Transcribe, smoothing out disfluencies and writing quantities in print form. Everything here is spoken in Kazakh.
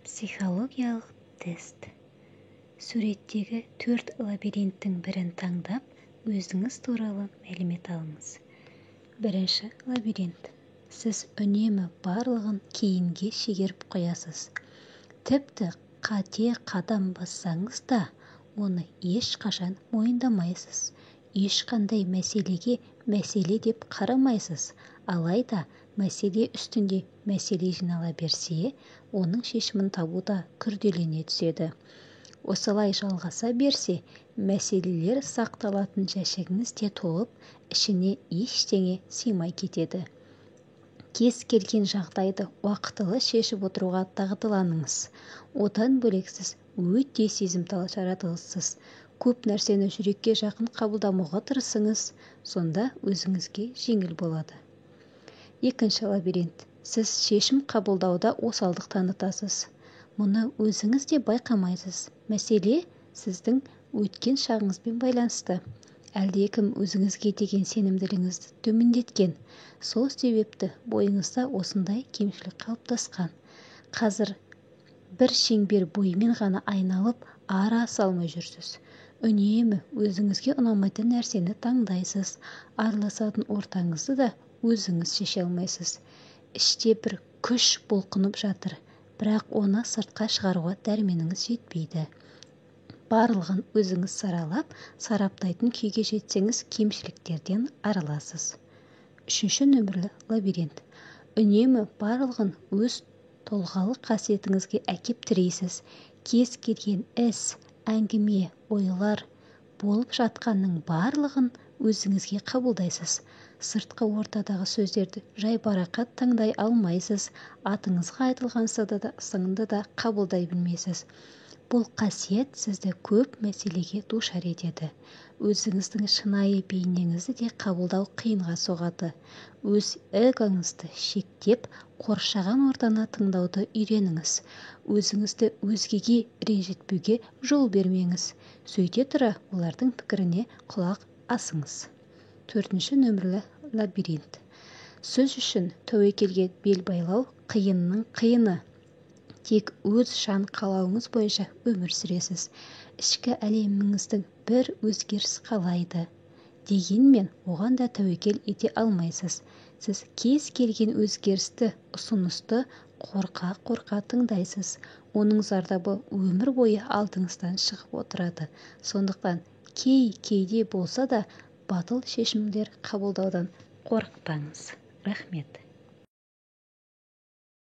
Психологиялық тест. Суреттегі 4 лабириттің бірін таңдап, өзіңіз туралы мәлімет алыңыз. Бірінші лабиринт. Сіз үнемі барлығын кейінге шегеріп қоясыз. Тіпті қате қадам бассаңыз да, оны ешқашан мойындамайсыз. Ешқандай мәселеге мәселе деп қарамайсыз. Алайда мәселе үстінде мәселе жинала берсе, оның шешімін табу да күрделене түседі. Осылай жалғаса берсе, мәселелер сақталатын жәшігіңіз де толып, ішіне ештеңе сыймай кетеді. Кез келген жағдайды уақытылы шешіп отыруға дағдыланыңыз. Одан бөлек сіз өте сезімтал жаратылыссыз. Көп нәрсені жүрекке жақын қабылдамауға тырысыңыз, сонда өзіңізге жеңіл болады. Екінші лабиринт. Сіз шешім қабылдауда осалдық танытасыз. Мұны өзіңіз де байқамайсыз. Мәселе сіздің өткен шағыңызбен байланысты. Әлдекім өзіңізге деген сенімділігіңізді төмендеткен. Сол себепті бойыңызда осындай кемшілік қалыптасқан. Қазір бір шеңбер бойымен ғана айналып, ара салмай жүрсіз. Үнемі өзіңізге ұнамайтын нәрсені таңдайсыз. Араласатын ортаңызды да өзіңіз шеше алмайсыз. Іште бір күш бұлқынып жатыр, бірақ оны сыртқа шығаруға дәрменіңіз жетпейді. Барлығын өзіңіз саралап, сараптайтын күйге жетсеңіз, кемшіліктерден арыласыз. Үшінші нөмірлі лабиринт. Үнемі барлығын өз тұлғалық қасиетіңізге әкеп тірейсіз. Кез келген іс, әңгіме, ойлар болып жатқанның барлығын өзіңізге қабылдайсыз. Сыртқы ортадағы сөздерді жайбарақат таңдай алмайсыз. Атыңызға айтылған сынды да қабылдай білмейсіз. Бұл қасиет сізді көп мәселеге душар етеді. Өзіңіздің шынайы бейнеңізді де қабылдау қиынға соғады. Өз эгоңызды шектеп, қоршаған ортаны тыңдауды үйреніңіз. Өзіңізді өзгеге ренжітпеуге жол бермеңіз. Сөйте тұра, олардың пікіріне құлақ асыңыз. Төртінші нөмірлі лабиринт. Сөз үшін тәуекелге бел байлау қиынның қиыны. Тек өз жан қалауыңыз бойынша өмір сүресіз. Ішкі әлеміңіздің бір өзгеріс қалайды. Дегенмен оған да тәуекел ете алмайсыз. Сіз кез келген өзгерісті, ұсынысты қорқа тыңдайсыз. Оның зардабы өмір бойы алдыңыздан шығып отырады. Сондықтан кейде болса да батыл шешімдер қабылдаудан қорықпаңыз. Рахмет.